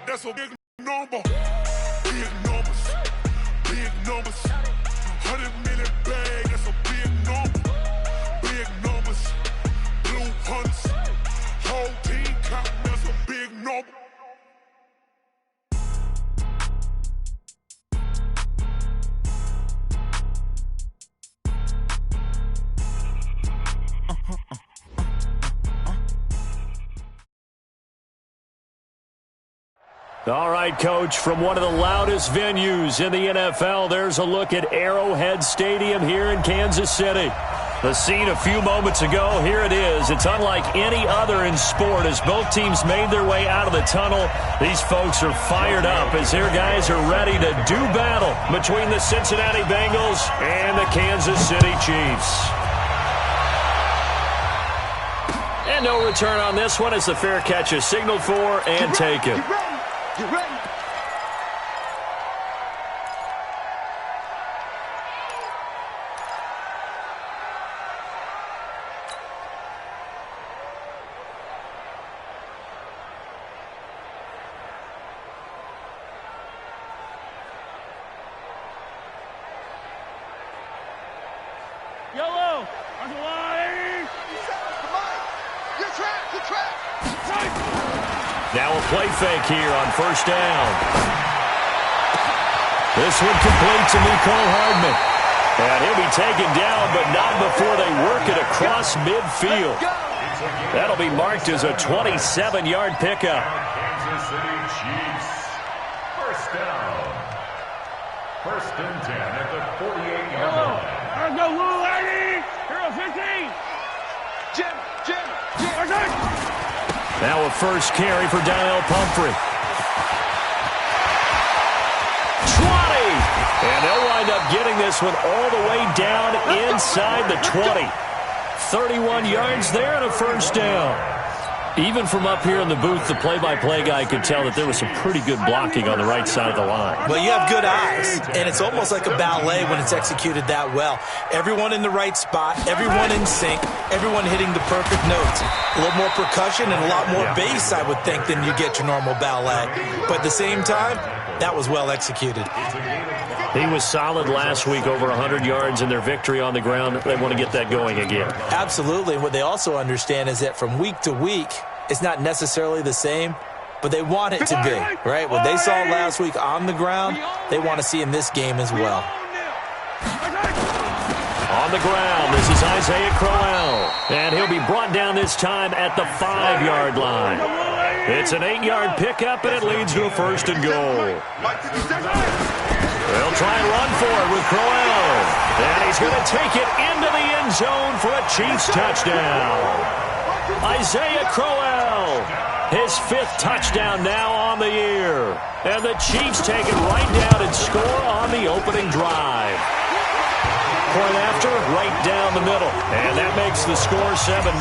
that's a big number. Big numbers, big numbers. 100 million bag, that's a big number. Big numbers, blue hunts. Whole team count, that's a big number. All right, Coach, from one of the loudest venues in the NFL, there's a look at Arrowhead Stadium here in Kansas City. The scene a few moments ago, here it is. It's unlike any other in sport as both teams made their way out of the tunnel. These folks are fired up as their guys are ready to do battle between the Cincinnati Bengals and the Kansas City Chiefs. And no return on this one as the fair catch is signaled for and taken. You ready? Yellow, on the line. You're trapped. Now a play fake here on first down. This one complete to Mecole Hardman. And he'll be taken down, but not before they work it across midfield. That'll be marked as a 27-yard pickup. Kansas City Chiefs. First down. First and 10 at the 48-yard line. Let's go, Lou Lady. Hero 15. Jim. Now a first carry for Donnell Pumphrey. 20! And they'll wind up getting this one all the way down inside the 20. 31 yards there and a first down. Even from up here in the booth, the play-by-play guy could tell that there was some pretty good blocking on the right side of the line. Well, you have good eyes, and it's almost like a ballet when it's executed that well. Everyone in the right spot, everyone in sync, everyone hitting the perfect notes. A little more percussion and a lot more bass, I would think, than you get your normal ballet. But at the same time, that was well executed. He was solid last week, over 100 yards in their victory on the ground. They want to get that going again. Absolutely. And what they also understand is that from week to week, it's not necessarily the same, but they want it to be, right? What they saw last week on the ground, they want to see in this game as well. On the ground, this is Isaiah Crowell. And he'll be brought down this time at the 5-yard line. It's an 8-yard pickup, and it leads to a first and goal. They'll try and run for it with Crowell. And he's going to take it into the end zone for a Chiefs touchdown. Isaiah Crowell, his 5th touchdown now on the year. And the Chiefs take it right down and score on the opening drive. Point after, right down the middle. And that makes the score 7-0.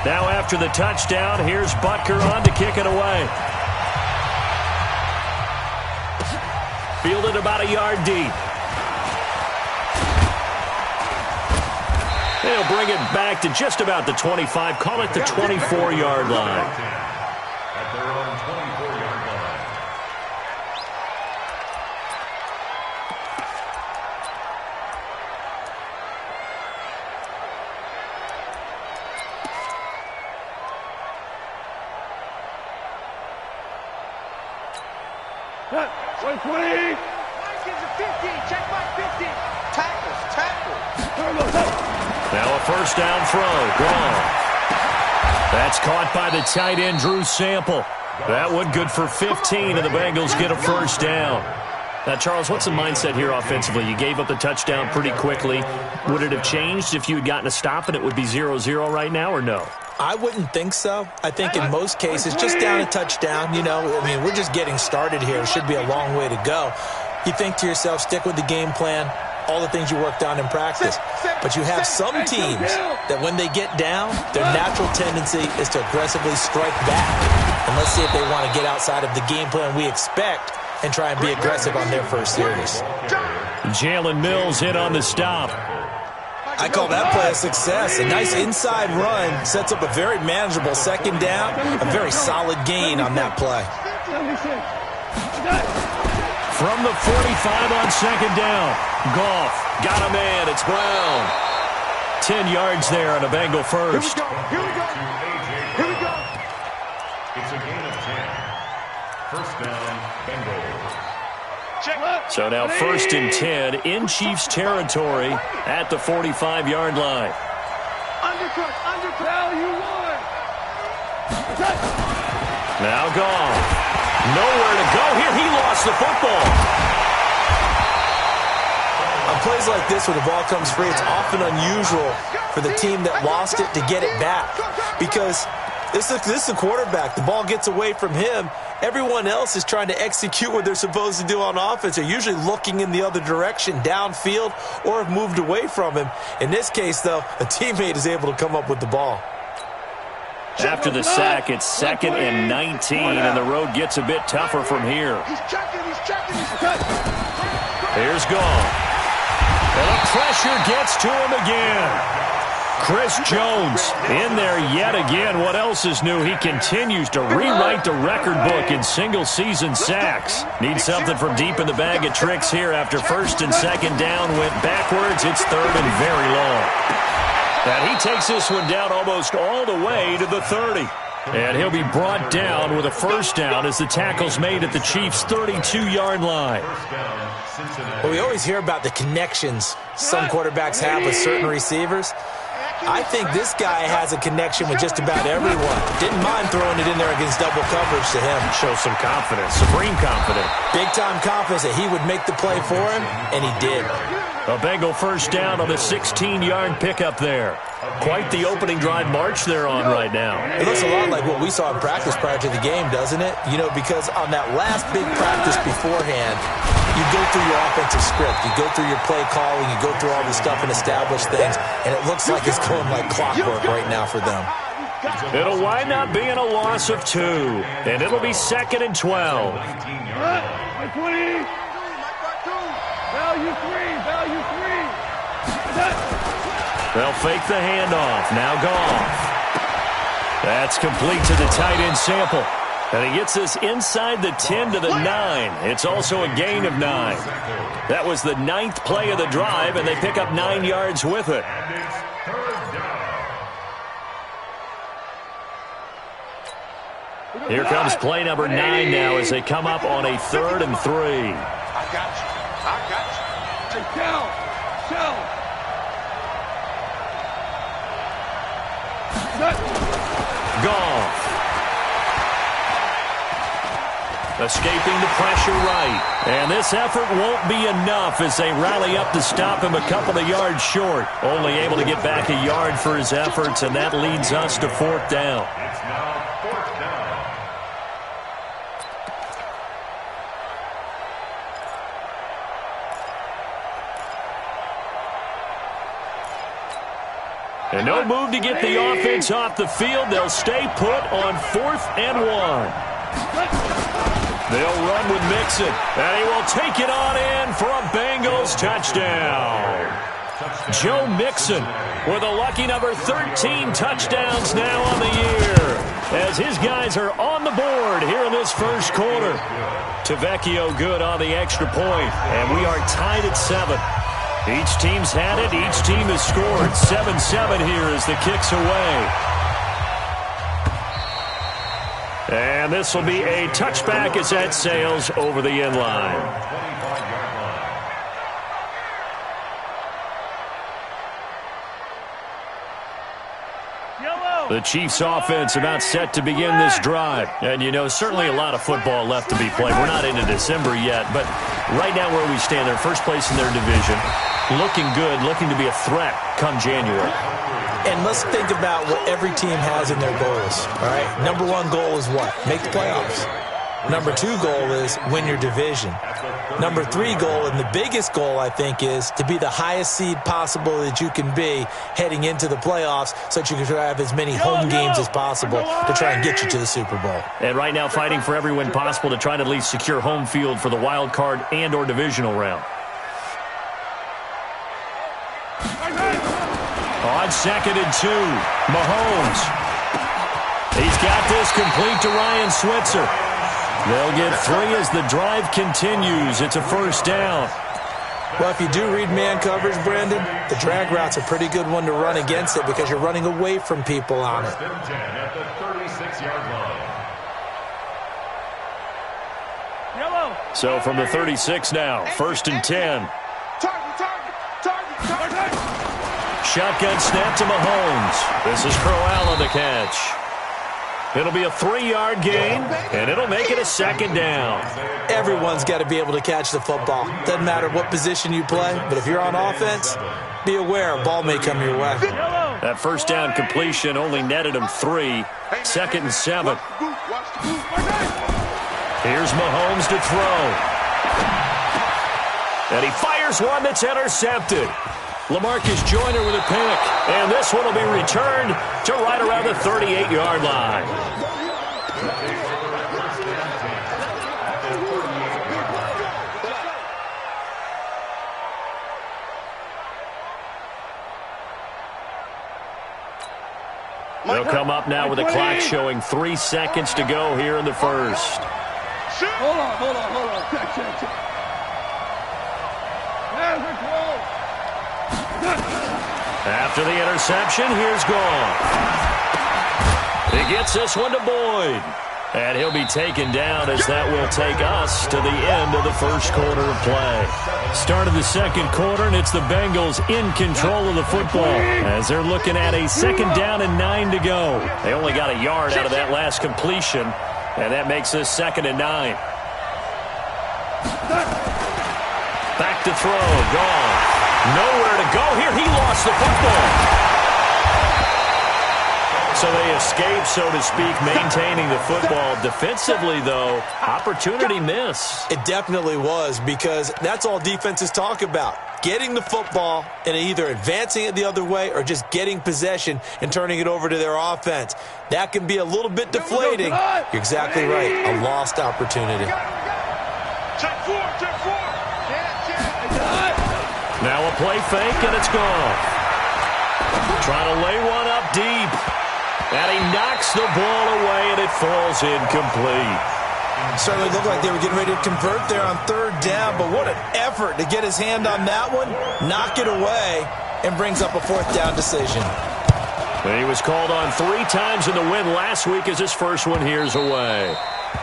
Now after the touchdown, here's Butker on to kick it away. Fielded about a yard deep. They'll bring it back to just about the 25. Call it the 24-yard line. At their own 24-yard line. Wait, 20. Gives a 15. Check my 50. Tackles. Now a first down throw. Gone. That's caught by the tight end, Drew Sample. That one good for 15, and the Bengals get a first down. Now, Charles, what's the mindset here offensively? You gave up the touchdown pretty quickly. Would it have changed if you had gotten a stop and it would be 0-0 right now, or no? I wouldn't think so. I think in most cases, just down a touchdown, we're just getting started here. It should be a long way to go. You think to yourself, stick with the game plan, all the things you worked on in practice. But you have some teams that when they get down, their natural tendency is to aggressively strike back. And let's see if they want to get outside of the game plan we expect and try and be aggressive on their first series. Jalen Mills in on the stop. I call that play a success. A nice inside run sets up a very manageable second down, a very solid gain on that play. From the 45 on second down, Goff got a man. It's Brown. 10 yards there on a Bengal first. Here we go. Here we go. It's a gain of 10. First down, Bengals. So now first and 10 in Chiefs territory at the 45-yard line. Undercut. Now you won. Now Goff. Nowhere to go here. He lost the football. On plays like this where the ball comes free, it's often unusual for the team that lost it to get it back. Because this is the quarterback. The ball gets away from him. Everyone else is trying to execute what they're supposed to do on offense. They're usually looking in the other direction, downfield, or have moved away from him. In this case, though, a teammate is able to come up with the ball. After the sack, it's 2nd and 19, and the road gets a bit tougher from here. He's checking. Here's Goff. And the pressure gets to him again. Chris Jones in there yet again. What else is new? He continues to rewrite the record book in single-season sacks. Needs something from deep in the bag of tricks here after first and second down went backwards. It's 3rd and very long. And he takes this one down almost all the way to the 30. And he'll be brought down with a first down as the tackle's made at the Chiefs' 32-yard line. Well, we always hear about the connections some quarterbacks have with certain receivers. I think this guy has a connection with just about everyone. Didn't mind throwing it in there against double coverage to him. Shows some confidence, supreme confidence. Big-time confidence that he would make the play for him, and he did. A Bengal first down on the 16-yard pickup there. Quite the opening drive march they're on right now. It looks a lot like what we saw in practice prior to the game, doesn't it? You know, because on that last big practice beforehand, you go through your offensive script, you go through your play calling, you go through all this stuff and establish things, and it looks like it's going like clockwork right now for them. It'll wind up being a loss of 2, and it'll be 2nd and 12. 20. Value 3. They'll fake the handoff. Now Goff. That's complete to the tight end Sample. And he gets this inside the 10 to the 9. It's also a gain of 9. That was the 9th play of the drive, and they pick up 9 yards with it. Here comes play number 9 now as they come up on a 3rd and 3. I got you. Shell. Goff. Escaping the pressure right. And this effort won't be enough as they rally up to stop him a couple of yards short. Only able to get back a yard for his efforts, and that leads us to 4th down. It's now 4th down. And no move to get the offense off the field. They'll stay put on 4th and 1. They'll run with Mixon, and he will take it on in for a Bengals touchdown. Joe Mixon with a lucky number 13 touchdowns now on the year as his guys are on the board here in this first quarter. Tavecchio good on the extra point, and we are tied at 7. Each team's had it. Each team has scored. 7-7 here as the kick's away. And this will be a touchback as that sails over the end line. The Chiefs offense about set to begin this drive. And, you know, certainly a lot of football left to be played. We're not into December yet, but right now where we stand, they're first place in their division. Looking good, looking to be a threat come January. And let's think about what every team has in their goals, all right? Number 1 goal is what? Make the playoffs. Number 2 goal is win your division. Number 3 goal, and the biggest goal, I think, is to be the highest seed possible that you can be heading into the playoffs so that you can have as many home games as possible to try and get you to the Super Bowl. And right now fighting for every win possible to try to at least secure home field for the wild card and or divisional round. on 2nd and 2. Mahomes. He's got this complete to Ryan Switzer. They'll get 3 as the drive continues. It's a first down. Well, if you do read man coverage, Brandon, the drag route's a pretty good one to run against it because you're running away from people on it. At the 36-yard line. Yellow. So from the 36 now, 1st and 10. Target. Shotgun snap to Mahomes. This is Crowell on the catch. It'll be a 3-yard gain, and it'll make it a 2nd down. Everyone's got to be able to catch the football. Doesn't matter what position you play, but if you're on offense, be aware a ball may come your way. That first down completion only netted him 3. 2nd and 7. Here's Mahomes to throw. And he fires one that's intercepted. LaMarcus Joyner with a pick. And this one will be returned to right around the 38-yard line. They'll come up now with the clock showing 3 seconds to go here in the first. Hold on. Check. After the interception, here's Gone. He gets this one to Boyd. And he'll be taken down as that will take us to the end of the first quarter of play. Start of the second quarter, and it's the Bengals in control of the football as they're looking at a 2nd down and 9 to go. They only got a yard out of that last completion, and that makes this 2nd and 9. Back to throw, Gone. Nowhere to go here. He lost the football. So they escape, so to speak, maintaining the football. Defensively, though, opportunity miss. It definitely was because that's all defenses talk about. Getting the football and either advancing it the other way or just getting possession and turning it over to their offense. That can be a little bit deflating. You're exactly right. A lost opportunity. Check four. Now a play fake, and it's gone. Trying to lay one up deep. And he knocks the ball away, and it falls incomplete. Certainly looked like they were getting ready to convert there on 3rd down, but what an effort to get his hand on that one, knock it away, and brings up a 4th down decision. He was called on 3 times in the win last week as his first one here's away.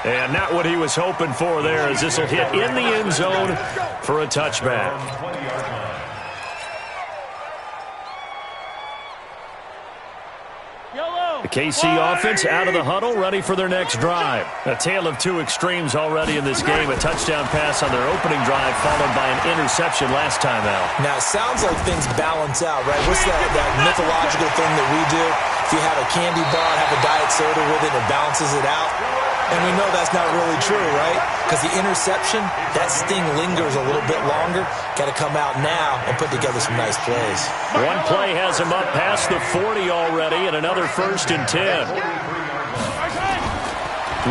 And not what he was hoping for there as this will hit in the end zone for a touchback. The KC offense out of the huddle, ready for their next drive. A tale of 2 extremes already in this game. A touchdown pass on their opening drive, followed by an interception last time out. Now, it sounds like things balance out, right? What's that mythological thing that we do? If you have a candy bar, have a diet soda with it, it balances it out. And we know that's not really true, right? Because the interception, that sting lingers a little bit longer. Got to come out now and put together some nice plays. One play has him up past the 40 already, and another 1st and 10.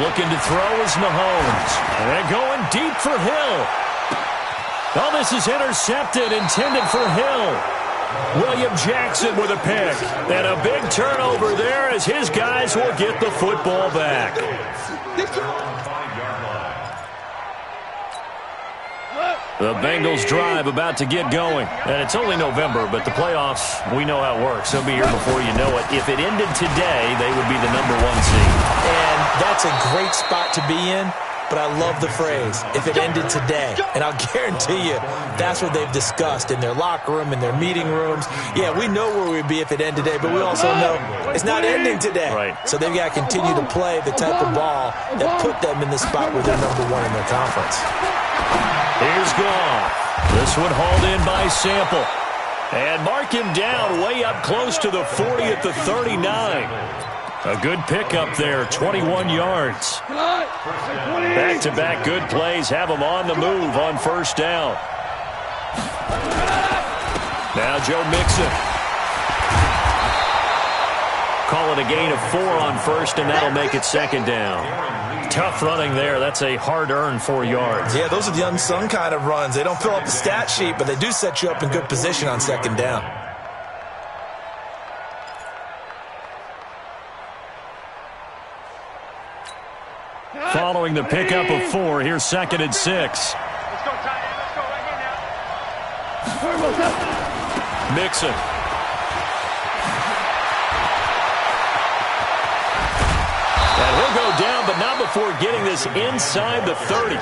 Looking to throw is Mahomes. And going deep for Hill. Oh, this is intercepted, intended for Hill. William Jackson with a pick. And a big turnover there as his guys will get the football back. The Bengals drive about to get going. And it's only November, but the playoffs, we know how it works. They'll be here before you know it. If it ended today, they would be the number 1 seed. And that's a great spot to be in. But I love the phrase, if it ended today. And I'll guarantee you, that's what they've discussed in their locker room, in their meeting rooms. Yeah, we know where we'd be if it ended today, but we also know it's not ending today. Right. So they've got to continue to play the type of ball that put them in the spot where they're number 1 in their conference. Here's Goff. This one hauled in by Sample. And mark him down way up close to the 40 at the 39. A good pickup there, 21 yards. Back-to-back good plays have him on the move on 1st down. Now Joe Mixon. Call it a gain of 4 on 1st, and that'll make it 2nd down. Tough running there. That's a hard-earned 4 yards. Yeah, those are the unsung kind of runs. They don't fill up the stat sheet, but they do set you up in good position on 2nd down. Following the pickup of 4, here's 2nd and 6. Let's go, tight end. Let's go right here now. Mixon. And he'll go down, but not before getting this inside the 30.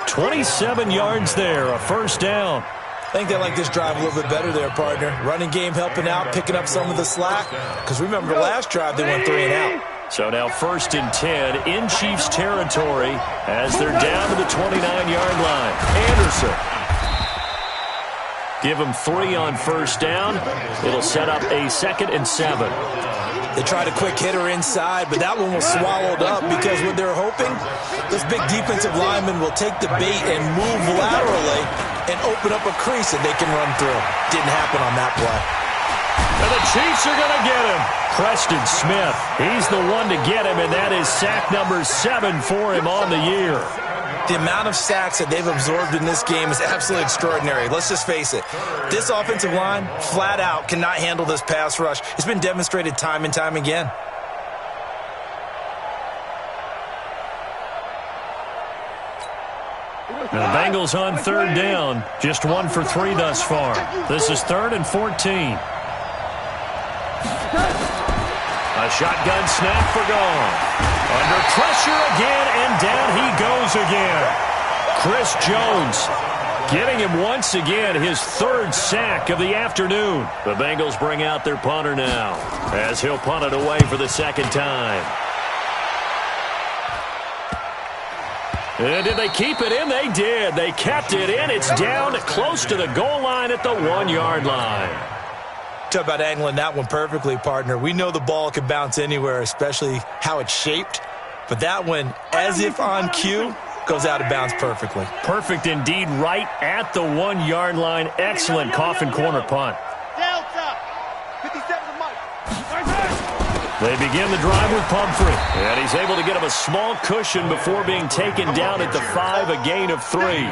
27 yards there, a first down. I think they like this drive a little bit better there, partner. Running game helping out, picking up some of the slack. Because remember, last drive they went 3 and out. So now 1st and 10 in Chiefs territory as they're down to the 29-yard line. Anderson. Give him 3 on first down. It'll set up a 2nd and 7. They tried a quick hitter inside, but that one was swallowed up because what they're hoping, this big defensive lineman will take the bait and move laterally and open up a crease that they can run through. Didn't happen on that play. And the Chiefs are going to get him. Preston Smith, he's the one to get him, and that is sack number 7 for him on the year. The amount of sacks that they've absorbed in this game is absolutely extraordinary. Let's just face it. This offensive line, flat out, cannot handle this pass rush. It's been demonstrated time and time again. The Bengals on 3rd down. Just 1 for 3 thus far. This is 3rd and 14. A shotgun snap for Gone. Under pressure again, and down he goes again. Chris Jones getting him once again his 3rd sack of the afternoon. The Bengals bring out their punter now as he'll punt it away for the 2nd time. And did they keep it in? They did. They kept it in. It's down close to the goal line at the 1-yard line. Talk about angling that one perfectly, partner. We know the ball can bounce anywhere, especially how it's shaped. But that one, as if on cue, goes out of bounds perfectly. Perfect indeed, right at the 1-yard line. Excellent coffin corner punt. Delta. 57 to Mike. They begin the drive with Pumphrey. And he's able to get him a small cushion before being taken down at the 5, a gain of 3.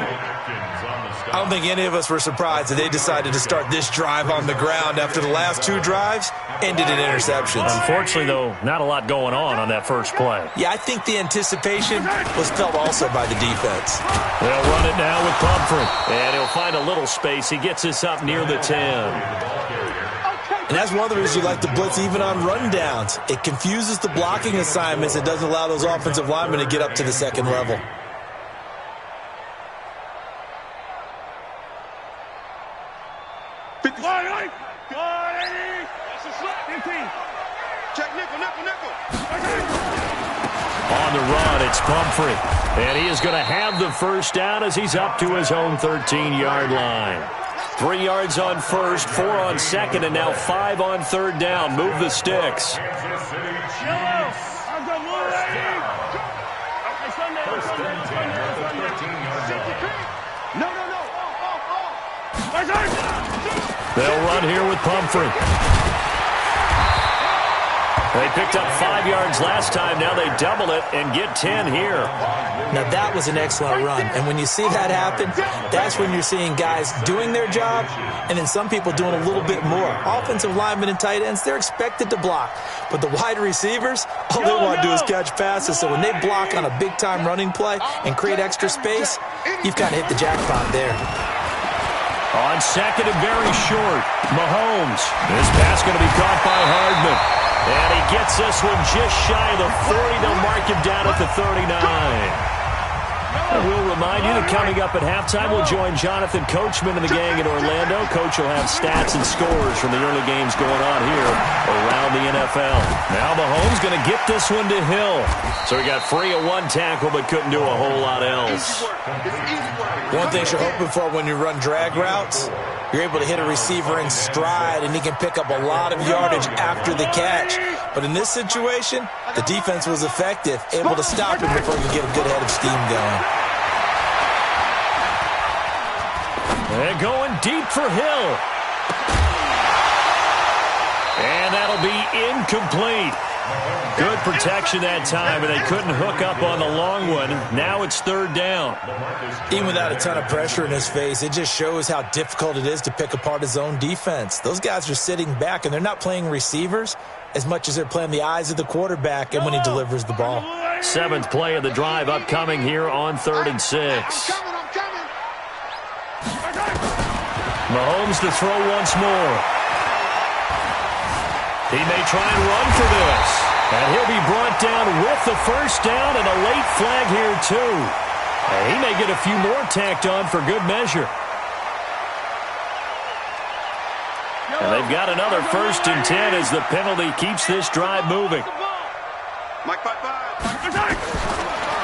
I don't think any of us were surprised that they decided to start this drive on the ground after the last 2 drives ended in interceptions. Unfortunately, though, not a lot going on that first play. Yeah, I think the anticipation was felt also by the defense. They'll run it now with Pumphrey. And he'll find a little space. He gets us up near the 10. And that's one of the reasons you like to blitz even on rundowns. It confuses the blocking assignments. It doesn't allow those offensive linemen to get up to the 2nd level. On the run, it's Pumphrey. And he is going to have the first down as he's up to his own 13-yard line. 3 yards on first, 4 on 2nd, and now 5 on 3rd down. Move the sticks. They'll run here with Pumphrey. They picked up 5 yards last time. Now they double it and get 10 here. Now that was an excellent run. And when you see that happen, that's when you're seeing guys doing their job and then some people doing a little bit more. Offensive linemen and tight ends, they're expected to block. But the wide receivers, all they want to do is catch passes. So when they block on a big-time running play and create extra space, you've kind of hit the jackpot there. On 2nd and very short, Mahomes. This pass going to be caught by Hardman. And he gets this one just shy of the 40. They'll mark him down at the 39. And we'll remind you that coming up at halftime, we'll join Jonathan Coachman and the gang in Orlando. Coach will have stats and scores from the early games going on here around the NFL. Now Mahomes going to get this one to Hill. So he got free of 1 tackle but couldn't do a whole lot else. One thing you're hoping for when you run drag routes, you're able to hit a receiver in stride and he can pick up a lot of yardage after the catch. But in this situation, the defense was effective, able to stop him before he could get a good head of steam going. And going deep for Hill. And that'll be incomplete. Good protection that time, and they couldn't hook up on the long one. Now it's 3rd down. Even without a ton of pressure in his face, it just shows how difficult it is to pick apart his own defense. Those guys are sitting back, and they're not playing receivers as much as they're playing the eyes of the quarterback and when he delivers the ball. 7th play of the drive upcoming here on 3rd and 6. I'm coming. Mahomes to throw once more. He may try and run for this. And he'll be brought down with the first down and a late flag here, too. And he may get a few more tacked on for good measure. And they've got another 1st and 10 as the penalty keeps this drive moving.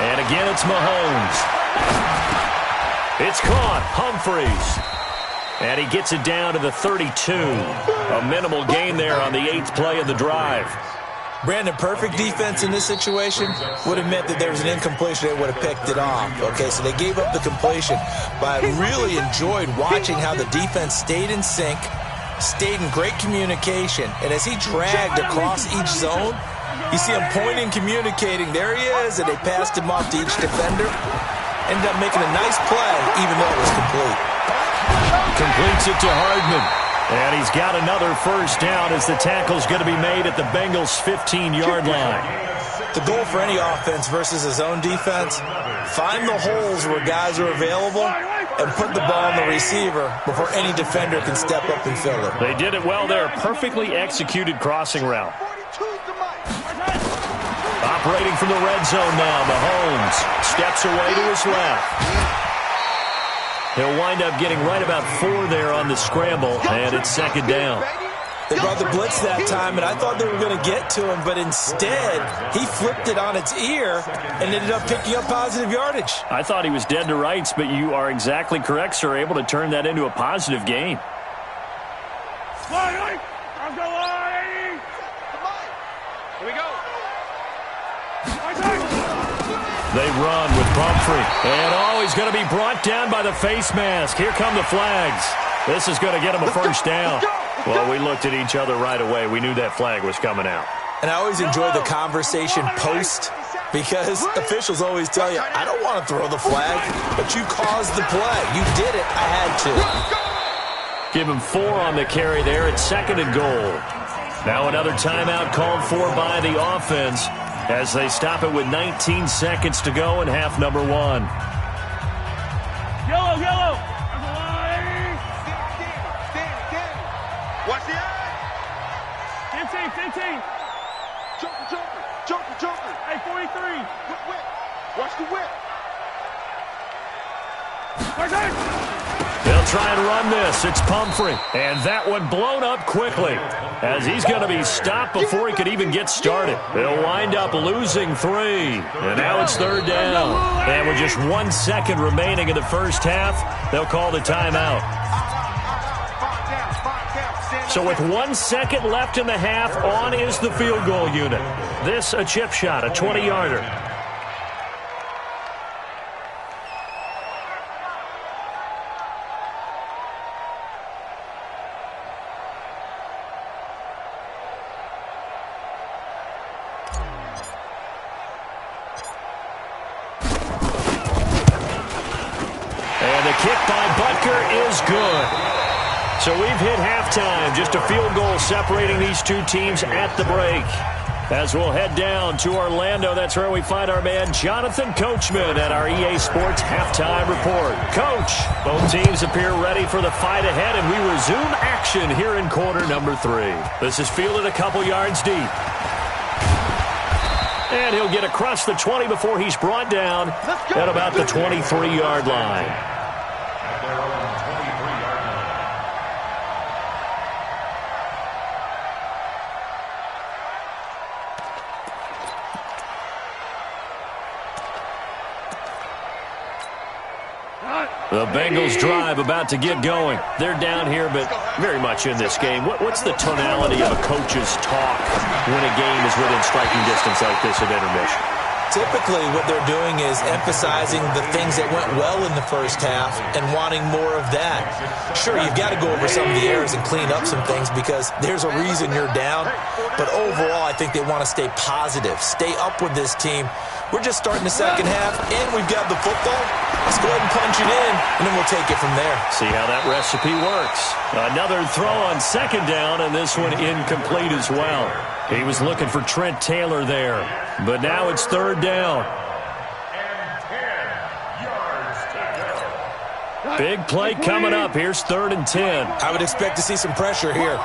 And again, it's Mahomes. It's caught. Humphreys. And he gets it down to the 32. A minimal gain there on the 8th play of the drive. Brandon, perfect defense in this situation would have meant that there was an incompletion. They would have picked it off. Okay, so they gave up the completion. But I really enjoyed watching how the defense stayed in sync, stayed in great communication. And as he dragged across each zone, you see him pointing, communicating. There he is, and they passed him off to each defender. Ended up making a nice play, even though it was complete. Completes it to Hardman. And he's got another first down as the tackle's going to be made at the Bengals' 15-yard line. The goal for any offense versus his own defense, find the holes where guys are available and put the ball on the receiver before any defender can step up and fill it. They did it well there. Perfectly executed crossing route. Operating from the red zone now, Mahomes steps away to his left. He'll wind up getting right about 4 there on the scramble, and it's 2nd down. They brought the blitz that time, and I thought they were going to get to him, but instead, he flipped it on its ear and ended up picking up positive yardage. I thought he was dead to rights, but you are exactly correct, sir, able to turn that into a positive gain. Here we go. They run with Pumphrey. And he's going to be brought down by the face mask. Here come the flags. This is going to get him a first down. Well, we looked at each other right away. We knew that flag was coming out. And I always enjoy the conversation post because officials always tell you, I don't want to throw the flag, but you caused the play. You did it. I had to. Give him 4 on the carry there. It's 2nd and goal. Now another timeout called for by the offense as they stop it with 19 seconds to go in half number 1. Yellow. Watch the eye. 15. Joker. Hey, 43. Whip. Watch the whip. They'll try and run this. It's Pumphrey. And that one blown up quickly as he's going to be stopped before he could even get started. They'll wind up losing 3. And now it's 3rd down. And with just 1 second remaining in the first half, they'll call the timeout. So with 1 second left in the half, on is the field goal unit. This a chip shot, a 20-yarder. So we've hit halftime, just a field goal separating these two teams at the break. As we'll head down to Orlando, that's where we find our man Jonathan Coachman at our EA Sports Halftime Report. Coach, both teams appear ready for the fight ahead, and we resume action here in quarter number 3. This is fielded a couple yards deep. And he'll get across the 20 before he's brought down at about the 23-yard line. The Bengals drive about to get going. They're down here, but very much in this game. What's the tonality of a coach's talk when a game is within striking distance like this at intermission? Typically, what they're doing is emphasizing the things that went well in the first half and wanting more of that. Sure, you've got to go over some of the errors and clean up some things because there's a reason you're down. But overall, I think they want to stay positive, stay up with this team. We're just starting the second half, and we've got the football. Let's go ahead and punch it in, and then we'll take it from there. See how that recipe works. Another throw on 2nd down, and this one incomplete as well. He was looking for Trent Taylor there, but now it's third down. And 10 yards to go. Big play coming up. Here's 3rd and 10. I would expect to see some pressure here.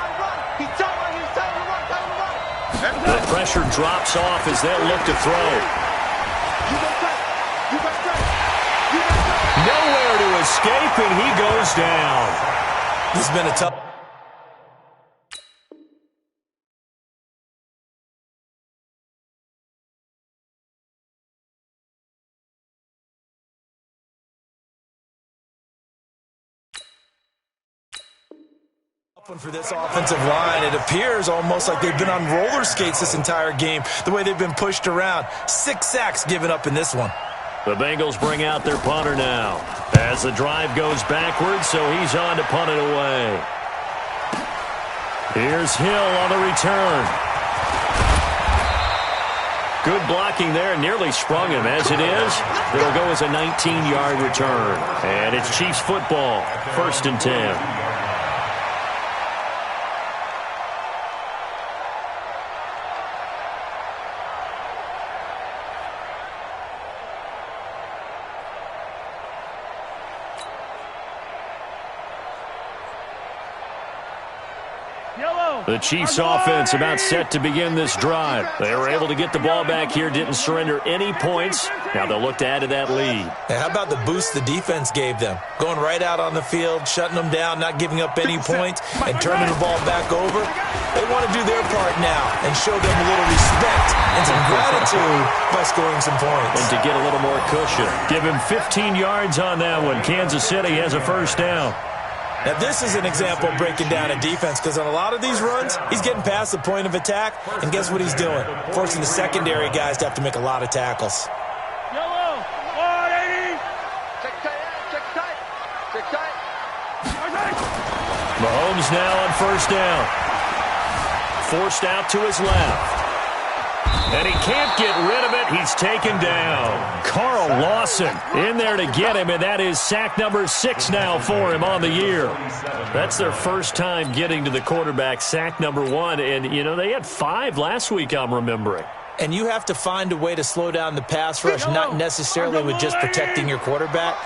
The pressure drops off as they'll look to throw. Nowhere to escape, and he goes down. This has been a tough... one for this offensive line. It appears almost like they've been on roller skates this entire game, the way they've been pushed around. 6 sacks given up in this one. The Bengals bring out their punter now as the drive goes backwards, so he's on to punt it away. Here's Hill on the return. Good blocking there, nearly sprung him. As it is, it'll go as a 19-yard return. And it's Chiefs football, 1st and 10. The Chiefs offense about set to begin this drive. They were able to get the ball back here, didn't surrender any points. Now they'll look to add to that lead. And how about the boost the defense gave them? Going right out on the field, shutting them down, not giving up any points, and turning the ball back over. They want to do their part now and show them a little respect and some gratitude by scoring some points. And to get a little more cushion. Give him 15 yards on that one. Kansas City has a 1st down. Now, this is an example of breaking down a defense because on a lot of these runs, he's getting past the point of attack, and guess what he's doing? Forcing the secondary guys to have to make a lot of tackles. Yellow, 180. Check tight. Mahomes now on 1st down. Forced out to his left. And he can't get rid of it. He's taken down. Carl Lawson in there to get him, and that is sack number 6 now for him on the year. That's their first time getting to the quarterback, sack number 1. And, you know, they had 5 last week, I'm remembering. And you have to find a way to slow down the pass rush, not necessarily with just protecting your quarterback,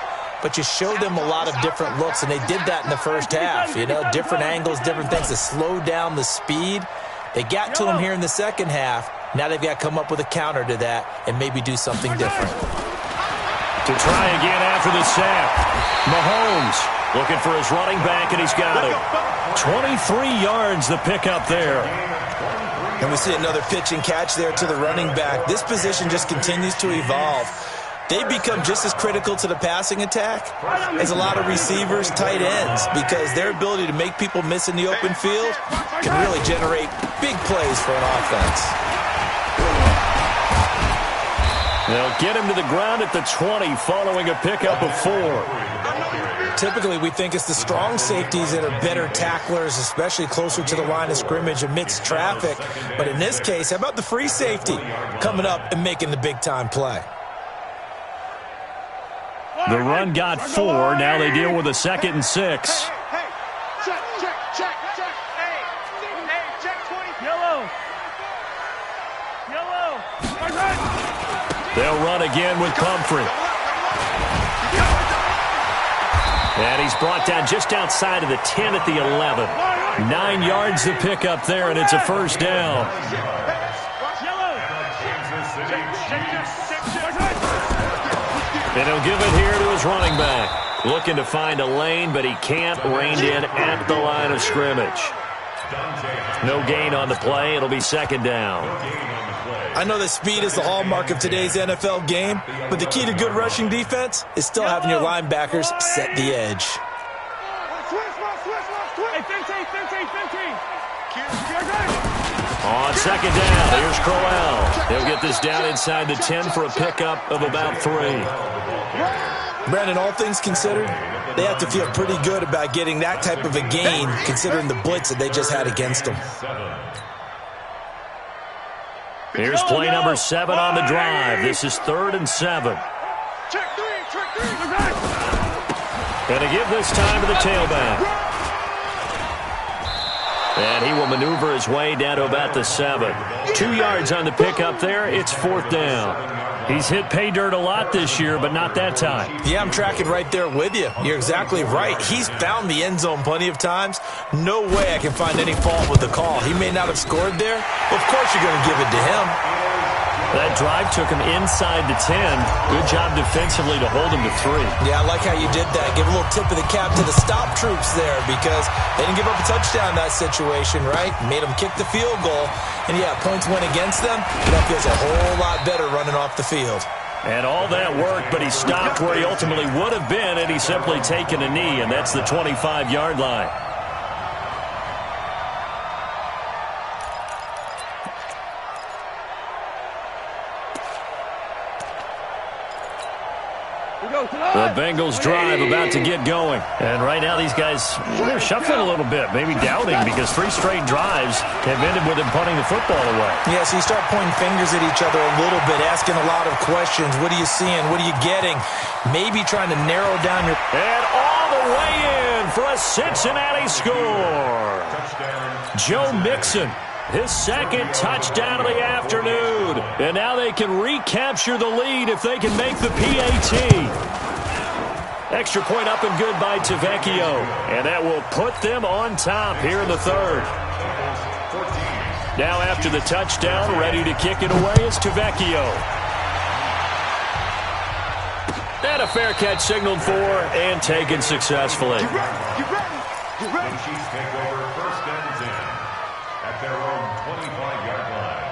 but you show them a lot of different looks, and they did that in the first half. You know, different angles, different things to slow down the speed. They got to him here in the second half. Now they've got to come up with a counter to that and maybe do something different. To try again after the sack. Mahomes looking for his running back, and he's got it. 23 yards the pickup there. And we see another pitch and catch there to the running back. This position just continues to evolve. They become just as critical to the passing attack as a lot of receivers, tight ends, because their ability to make people miss in the open field can really generate big plays for an offense. They'll get him to the ground at the 20 following a pickup of 4. Typically, we think it's the strong safeties that are better tacklers, especially closer to the line of scrimmage amidst traffic. But in this case, how about the free safety coming up and making the big-time play? The run got 4. Now they deal with a 2nd and 6. Hey, check. Hey, check 20. Yellow. They'll run again with Pumphrey. And he's brought down just outside of the 10 at the 11. 9 yards to pick up there, and it's a 1st down. And he'll give it here to his running back. Looking to find a lane, but he can't. Reined in at the line of scrimmage. No gain on the play. It'll be 2nd down. I know that speed is the hallmark of today's NFL game, but the key to good rushing defense is still having your linebackers set the edge. Hey, 15. On 2nd down, here's Crowell. He'll get this down inside the 10 for a pickup of about 3. Brandon, all things considered, they have to feel pretty good about getting that type of a gain, considering the blitz that they just had against them. Here's play number 7 on the drive. This is 3rd and 7. Check 3. And to give this time to the tailback. And he will maneuver his way down to about the 7. 2 yards on the pickup there. It's 4th down. He's hit pay dirt a lot this year, but not that time. Yeah, I'm tracking right there with you. You're exactly right. He's found the end zone plenty of times. No way I can find any fault with the call. He may not have scored there. Of course you're going to give it to him. That drive took him inside the 10. Good job defensively to hold him to 3. Yeah, I like how you did that. Give a little tip of the cap to the stop troops there because they didn't give up a touchdown in that situation, right? Made them kick the field goal. And, yeah, points went against them. That feels a whole lot better running off the field. And all that work, but he stopped where he ultimately would have been, and he's simply taken a knee, and that's the 25-yard line. The Bengals drive about to get going. And right now these guys, they're shuffling a little bit, maybe doubting because 3 straight drives have ended with him punting the football away. Yeah, so you start pointing fingers at each other a little bit, asking a lot of questions. What are you seeing? What are you getting? Maybe trying to narrow down your... And all the way in for a Cincinnati score. Joe Mixon. His second touchdown of the afternoon. And now they can recapture the lead if they can make the PAT. Extra point up and good by Tavecchio. And that will put them on top here in the 3rd. Now after the touchdown, ready to kick it away is Tavecchio. And a fair catch signaled for and taken successfully. You ready? You ready? The Chiefs take over 1st and 10 at their own 25-yard line.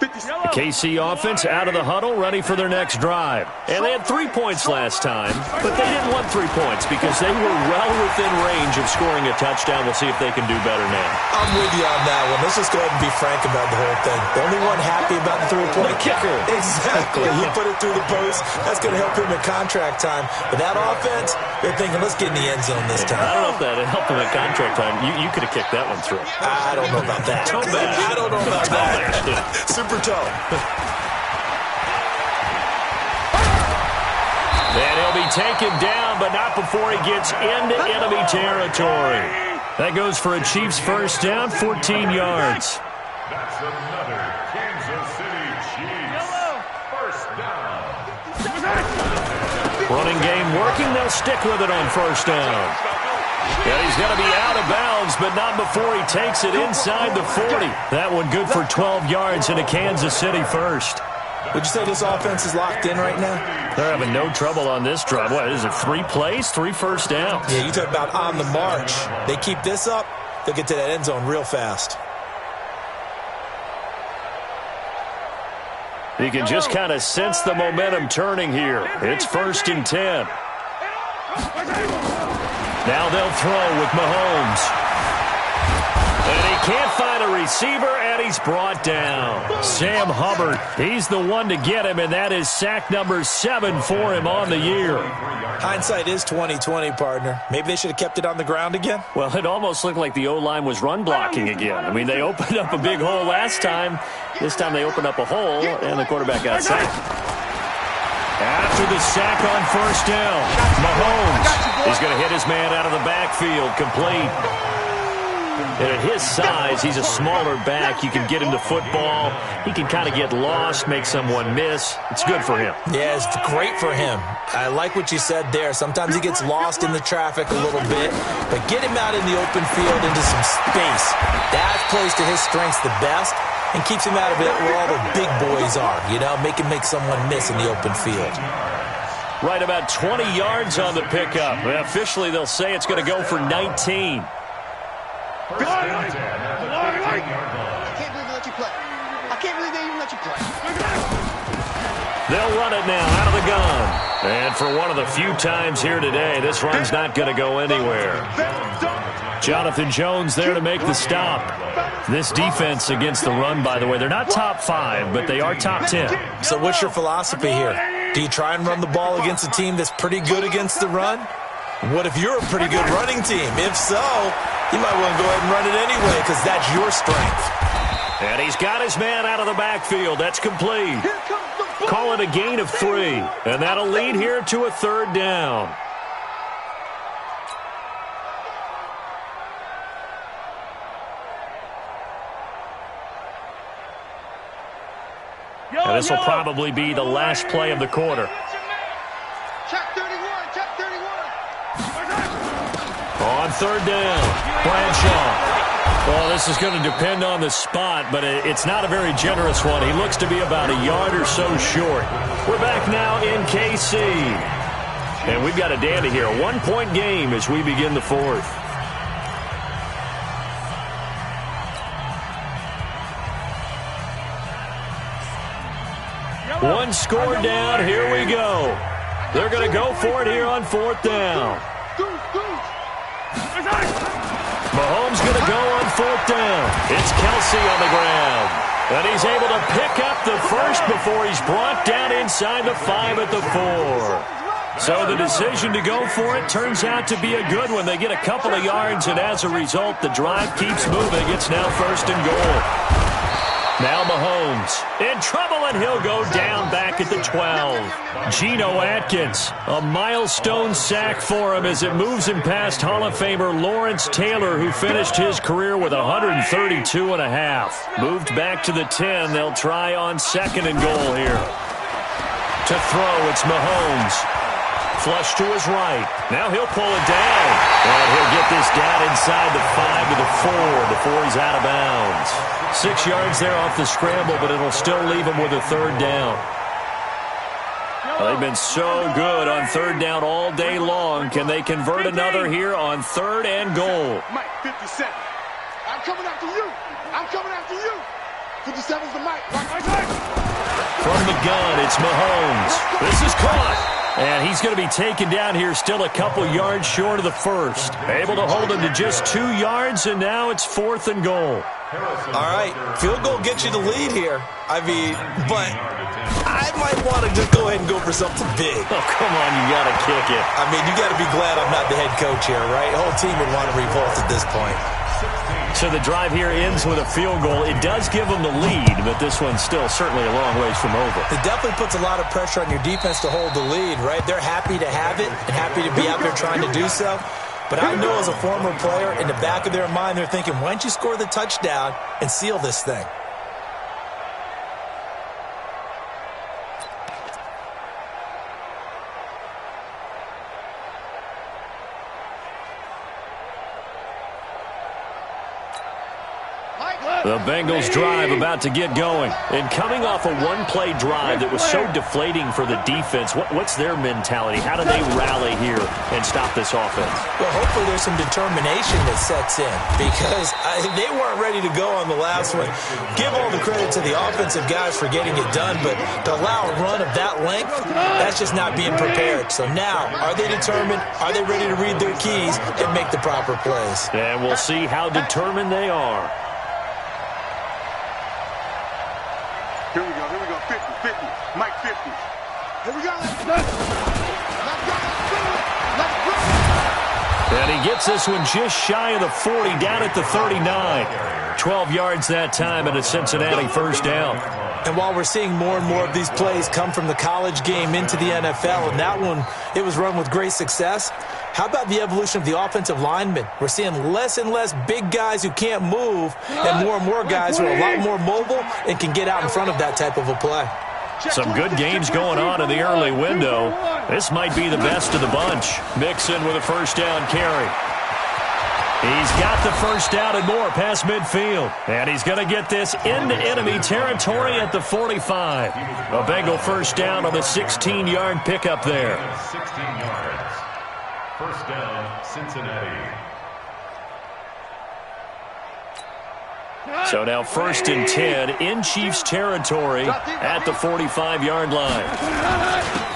The KC offense out of the huddle, ready for their next drive. And they had 3 points last time, but they didn't want 3 points because they were well within range of scoring a touchdown. We'll see if they can do better now. I'm with you on that one. Let's just go ahead and be frank about the whole thing. The only one happy about the 3-point kicker. Exactly. He put it through the post. That's going to help him in contract time. But that offense, they're thinking, let's get in the end zone this time. I don't know if that helped him at contract time. You could have kicked that one through. I don't know about that. I don't know about that. Super toe. And he'll be taken down, but not before he gets into enemy territory. That goes for a Chiefs first down, 14 yards. That's another Kansas City Chiefs first down. Running game working. They'll stick with it on first down. Yeah, he's going to be out of bounds, but not before he takes it inside the 40. That one good for 12 yards and a Kansas City first. Would you say this offense is locked in right now? They're having no trouble on this drive. What is it, 3 plays, 3 first downs? Yeah, you talk about on the march. They keep this up, they'll get to that end zone real fast. You can just kind of sense the momentum turning here. It's 1st and 10. Now they'll throw with Mahomes. And he can't find a receiver, and he's brought down. Sam Hubbard, he's the one to get him, and that is sack number 7 for him on the year. Hindsight is 20/20, partner. Maybe they should have kept it on the ground again. Well, it almost looked like the O-line was run blocking again. I mean, they opened up a big hole last time. This time they opened up a hole, and the quarterback got sacked. After the sack on first down, Mahomes is going to hit his man out of the backfield, complete. And at his size, he's a smaller back. You can get him to football. He can kind of get lost, make someone miss. It's good for him. Yeah, it's great for him. I like what you said there. Sometimes he gets lost in the traffic a little bit, but get him out in the open field into some space. That plays to his strengths the best and keeps him out of it where all the big boys are, you know, make someone miss in the open field. Right about 20 yards on the pickup. Officially, they'll say it's going to go for 19. First and 10 at the 15-yard line. I can't believe they let you play. I can't believe they even let you play. They'll run it now out of the gun. And for one of the few times here today, this run's not going to go anywhere. Jonathan Jones there to make the stop. This defense against the run, by the way, they're not top 5, but they are top 10. So what's your philosophy here? Do you try and run the ball against a team that's pretty good against the run? What if you're a pretty good running team? If so, you might want to go ahead and run it anyway because that's your strength. And he's got his man out of the backfield. That's complete. Call it a gain of 3. And that'll lead here to a 3rd down. And this will probably be the last play of the quarter. Check 31, check 31. On third down, Bradshaw. Well, this is going to depend on the spot, but it's not a very generous one. He looks to be about a yard or so short. We're back now in KC. And we've got a dandy here. A one-point game as we begin the fourth. One score down. Here we go. They're going to go for it here on fourth down. Mahomes going to go on fourth down. It's Kelsey on the ground. And he's able to pick up the first before he's brought down inside the 5 at the 4. So the decision to go for it turns out to be a good one. They get a couple of yards, and as a result, the drive keeps moving. It's now first and goal. Now Mahomes in trouble, and he'll go down back at the 12. Geno Atkins, a milestone sack for him as it moves him past Hall of Famer Lawrence Taylor, who finished his career with 132.5. Moved back to the 10. They'll try on second and goal here. To throw, it's Mahomes. Flush to his right. Now he'll pull it down. And he'll get this down inside the 5 to the 4 before he's out of bounds. 6 yards there off the scramble, but it'll still leave him with a third down. Well, they've been so good on third down all day long. Can they convert another here on third and goal? Mike, 57. I'm coming after you. I'm coming after you. 57's the Mike. From the gun, it's Mahomes. This is caught. And he's going to be taken down here, still a couple yards short of the first. Able to hold him to just 2 yards, and now it's fourth and goal. All right, field goal gets you the lead here. I mean, but I might want to just go ahead and go for something big. Oh, come on, you got to kick it. I mean, you got to be glad I'm not the head coach here, right? The whole team would want to revolt at this point. So the drive here ends with a field goal. It does give them the lead, but this one's still certainly a long ways from over. It definitely puts a lot of pressure on your defense to hold the lead, right? They're happy to have it and happy to be out there trying to do so. But I know as a former player, in the back of their mind, they're thinking, why don't you score the touchdown and seal this thing? The Bengals drive about to get going. And coming off a one-play drive that was so deflating for the defense, what's their mentality? How do they rally here and stop this offense? Well, hopefully there's some determination that sets in because they weren't ready to go on the last one. Give all the credit to the offensive guys for getting it done, but to allow a run of that length, that's just not being prepared. So now, are they determined? Are they ready to read their keys and make the proper plays? And we'll see how determined they are. Here we go, 50, Mike 50. Here we go, let's go. And he gets this one just shy of the 40, down at the 39. 12 yards that time and a Cincinnati first down. And while we're seeing more and more of these plays come from the college game into the NFL, and that one, it was run with great success, how about the evolution of the offensive linemen? We're seeing less and less big guys who can't move and more guys who are a lot more mobile and can get out in front of that type of a play. Some good games going on in the early window. This might be the best of the bunch. Mixon with a first down carry. He's got the first down and more past midfield. And he's going to get this into enemy territory at the 45. A Bengal first down on the 16-yard pickup there. 16 yards. First down, Cincinnati. So now first and 10 in Chiefs territory at the 45-yard line.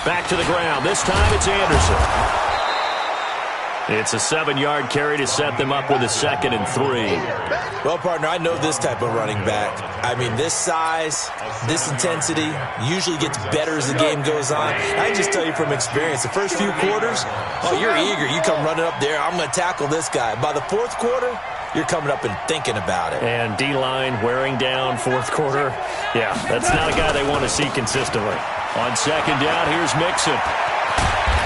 Back to the ground. This time it's Anderson. It's a 7-yard carry to set them up with a 2nd and 3. Well, partner, I know this type of running back. I mean, this size, this intensity usually gets better as the game goes on. I can just tell you from experience, the first few quarters, oh, you're eager. You come running up there, I'm going to tackle this guy. By the fourth quarter, you're coming up and thinking about it. And D-line wearing down fourth quarter. Yeah, that's not a guy they want to see consistently. On second down, here's Mixon.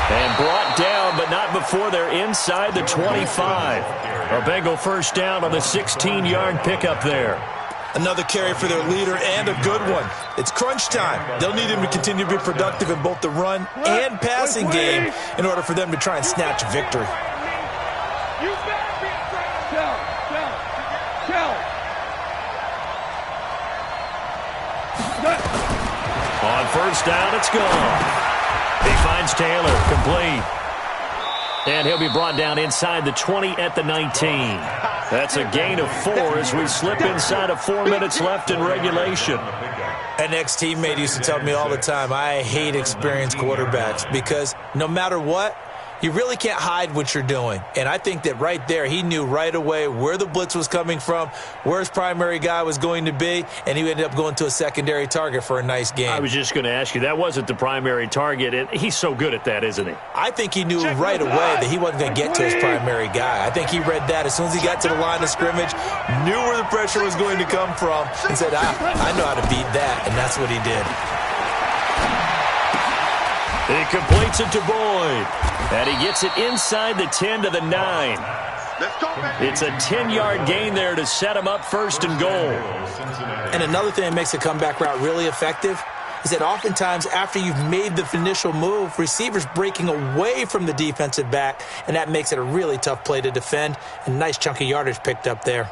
And brought down, but not before they're inside the 25. A Bengal first down on the 16-yard pickup there. Another carry for their leader and a good one. It's crunch time. They'll need him to continue to be productive in both the run and passing game in order for them to try and snatch victory. On first down, it's gone. He finds Taylor, complete. And he'll be brought down inside the 20 at the 19. That's a gain of 4 as we slip inside of 4 minutes left in regulation. An ex-teammate used to tell me all the time, I hate experienced quarterbacks because no matter what, you really can't hide what you're doing. And I think that right there, he knew right away where the blitz was coming from, where his primary guy was going to be, and he ended up going to a secondary target for a nice game. I was just going to ask you, that wasn't the primary target, and he's so good at that, isn't he? I think he knew right away that he wasn't going to get to his primary guy. I think he read that as soon as he got to the line of scrimmage, knew where the pressure was going to come from, and said, I know how to beat that, and that's what he did. He completes it to Boyd. And he gets it inside the 10 to the 9. It's a 10-yard gain there to set him up first and goal. And another thing that makes a comeback route really effective is that oftentimes after you've made the initial move, receivers breaking away from the defensive back, and that makes it a really tough play to defend. And nice chunk of yardage picked up there.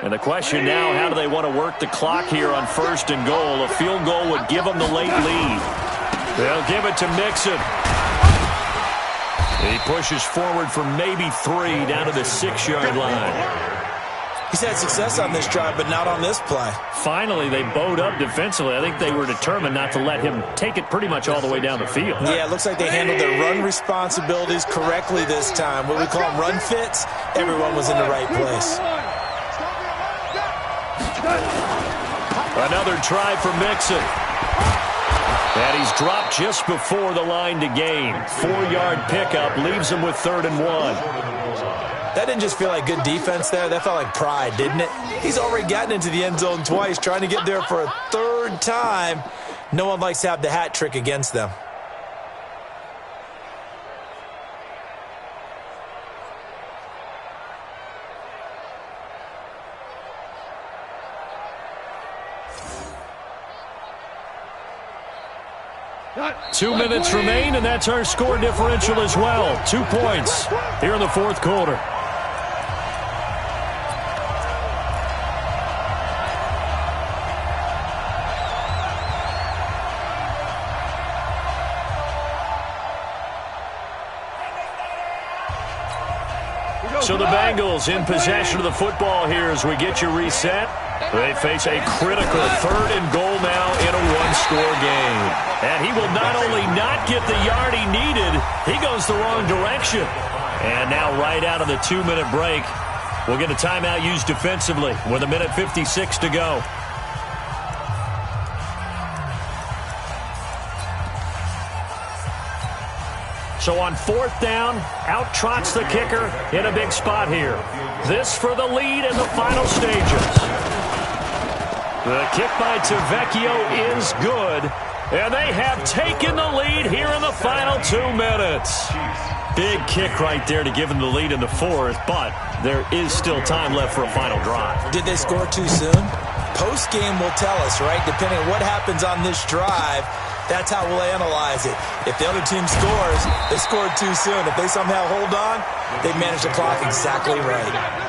And the question now, how do they want to work the clock here on first and goal? A field goal would give them the late lead. They'll give it to Mixon. He pushes forward for maybe 3 down to the 6-yard line. He's had success on this drive, but not on this play. Finally, they bowed up defensively. I think they were determined not to let him take it pretty much all the way down the field. Yeah, it looks like they handled their run responsibilities correctly this time. What we call them run fits, everyone was in the right place. Another try for Mixon. And he's dropped just before the line to gain. 4-yard pickup leaves him with 3rd and 1. That didn't just feel like good defense there. That felt like pride, didn't it? He's already gotten into the end zone twice, trying to get there for a 3rd time. No one likes to have the hat trick against them. Two minutes remain, and that's our score differential as well. 2 points here in the 4th quarter. So the Bengals in possession of the football here as we get you reset. They face a critical 3rd and goal now in a 1-score game. And he will not only not get the yard he needed, he goes the wrong direction. And now right out of the 2-minute break, we'll get a timeout used defensively with 1:56 to go. So on 4th down, out trots the kicker in a big spot here. This for the lead in the final stages. The kick by Tavecchio is good, and they have taken the lead here in the final 2 minutes. Big kick right there to give them the lead in the 4th, but there is still time left for a final drive. Did they score too soon? Post-game will tell us, right? Depending on what happens on this drive, that's how we'll analyze it. If the other team scores, they scored too soon. If they somehow hold on, they manage the clock exactly right.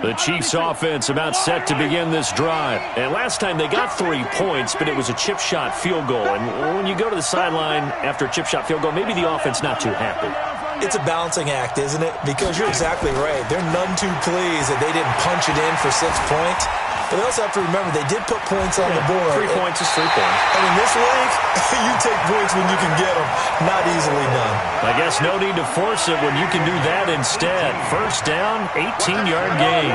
The Chiefs offense about set to begin this drive. And last time they got 3 points, but it was a chip shot field goal. And when you go to the sideline after a chip shot field goal, maybe the offense not too happy. It's a balancing act, isn't it? Because you're exactly right. They're none too pleased that they didn't punch it in for 6 points. But they also have to remember they did put points on the board. 3 points is 3 points. And in this league, you take points when you can get them. Not easily done. I guess no need to force it when you can do that instead. First down, 18-yard gain.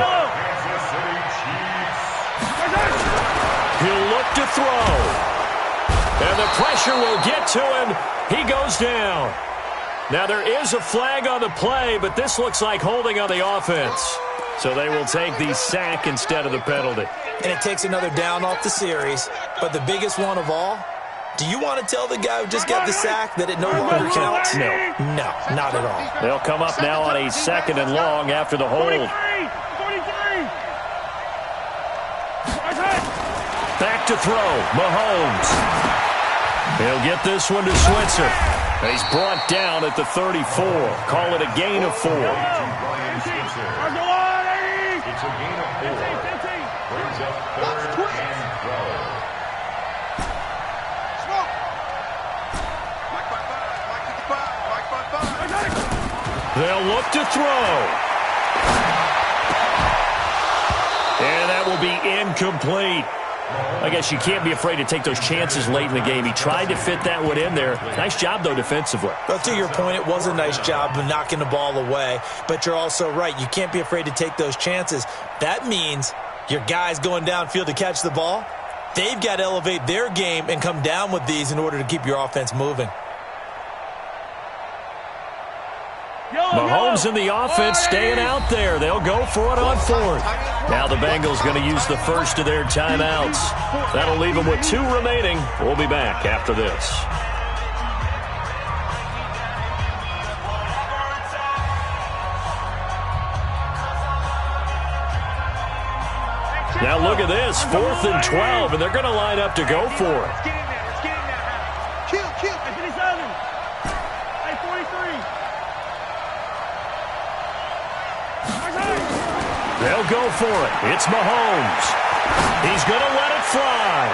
He'll look to throw. And the pressure will get to him. He goes down. Now, there is a flag on the play, but this looks like holding on the offense. So they will take the sack instead of the penalty. And it takes another down off the series. But the biggest one of all, do you want to tell the guy who just got the sack that it no longer counts? No. No, not at all. They'll come up now on a 2nd and long after the hold. 43! Back to throw, Mahomes. He'll get this one to Switzer. He's brought down at the 34. Call it a gain of 4. It's a gain of 4. Brings up 3rd and 12. Smoke. Mike 55. Mike 55. They'll look to throw. And that will be incomplete. I guess you can't be afraid to take those chances late in the game. He tried to fit that one in there. Nice job, though, defensively. Well, to your point, it was a nice job of knocking the ball away. But you're also right. You can't be afraid to take those chances. That means your guys going downfield to catch the ball, they've got to elevate their game and come down with these in order to keep your offense moving. Mahomes and the offense staying out there. They'll go for it on 4th. Now the Bengals going to use the first of their timeouts. That'll leave them with 2 remaining. We'll be back after this. Now look at this, 4th and 12, and they're going to line up to go for it. Let's get in there. Let's get in there. Kill. 57. Hey, 43. They'll go for it. It's Mahomes. He's going to let it fly.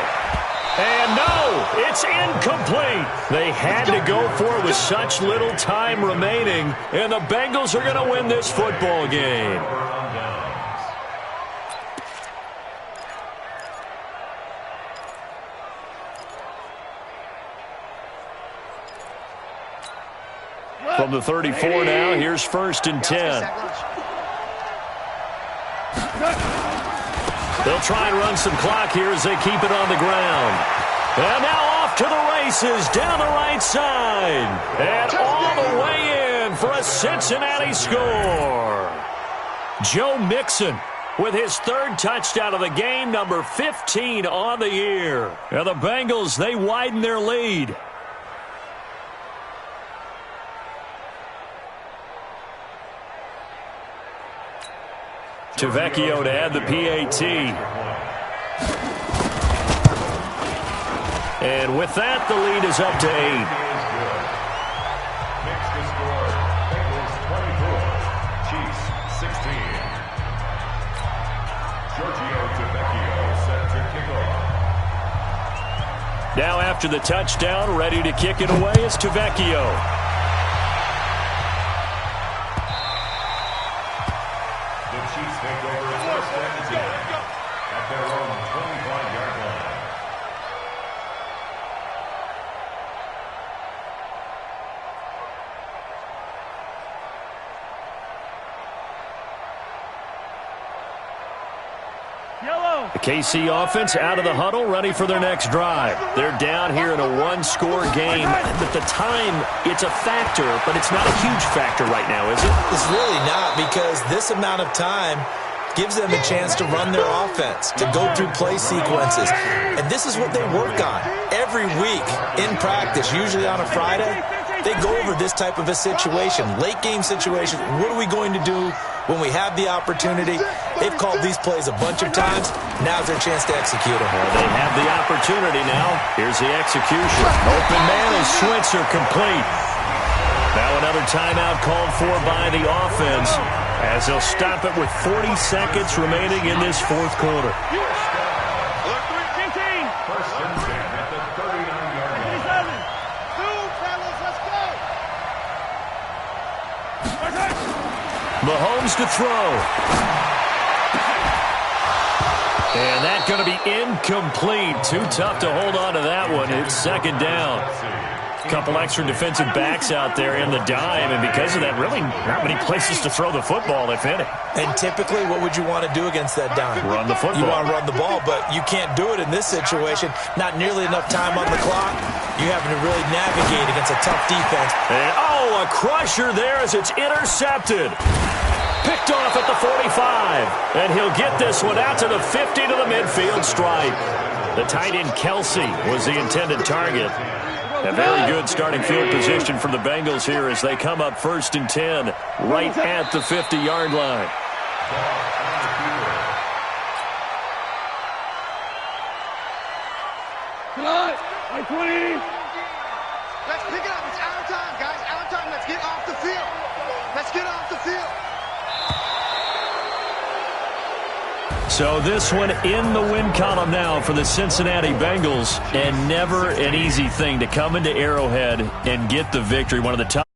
And no, it's incomplete. They had to go for it with such little time remaining, and the Bengals are going to win this football game. From the 34 now, here's 1st and 10. They'll try and run some clock here as they keep it on the ground. And now off to the races down the right side. And all the way in for a Cincinnati score. Joe Mixon with his 3rd touchdown of the game, number 15 on the year. And the Bengals, they widen their lead. Tavecchio to add the PAT. And with that, the lead is up to 8. Next to score, Bengals 24, Chiefs 16. Giorgio Tavecchio set to kick off. Now after the touchdown, ready to kick it away is Tavecchio. Take over 1st and 10 at their own 25-yard line. Yellow. The KC offense out of the huddle, ready for their next drive. They're down here in a 1-score game. But the time, it's a factor, but it's not a huge factor right now, is it? It's really not, because this amount of time gives them a chance to run their offense, to go through play sequences. And this is what they work on every week in practice, usually on a Friday. They go over this type of a situation, late game situation. What are we going to do when we have the opportunity? They've called these plays a bunch of times. Now's their chance to execute them. Well, they have the opportunity now. Here's the execution. Open man is Switzer, complete. Now another timeout called for by the offense, as they'll stop it with 40 seconds remaining in this 4th quarter. 15. 1st and 10 at the 39-yard line. 57. Mahomes to throw. And that's going to be incomplete. Too tough to hold on to that one. It's 2nd down. Couple extra defensive backs out there in the dime, and because of that, really not many places to throw the football, if any. And typically, what would you want to do against that dime? Run the football. You want to run the ball, but you can't do it in this situation. Not nearly enough time on the clock. You having to really navigate against a tough defense. And, a crusher there as it's intercepted. Picked off at the 45. And he'll get this one out to the 50 to the midfield stripe. The tight end Kelsey was the intended target. A very good starting field position for the Bengals here as they come up 1st and 10 right at the 50-yard line. Come on. 20. Let's pick it up. It's out of time, guys. Out of time. Let's get off the field. Let's get off the field. So this one in the win column now for the Cincinnati Bengals, and never an easy thing to come into Arrowhead and get the victory. One of the top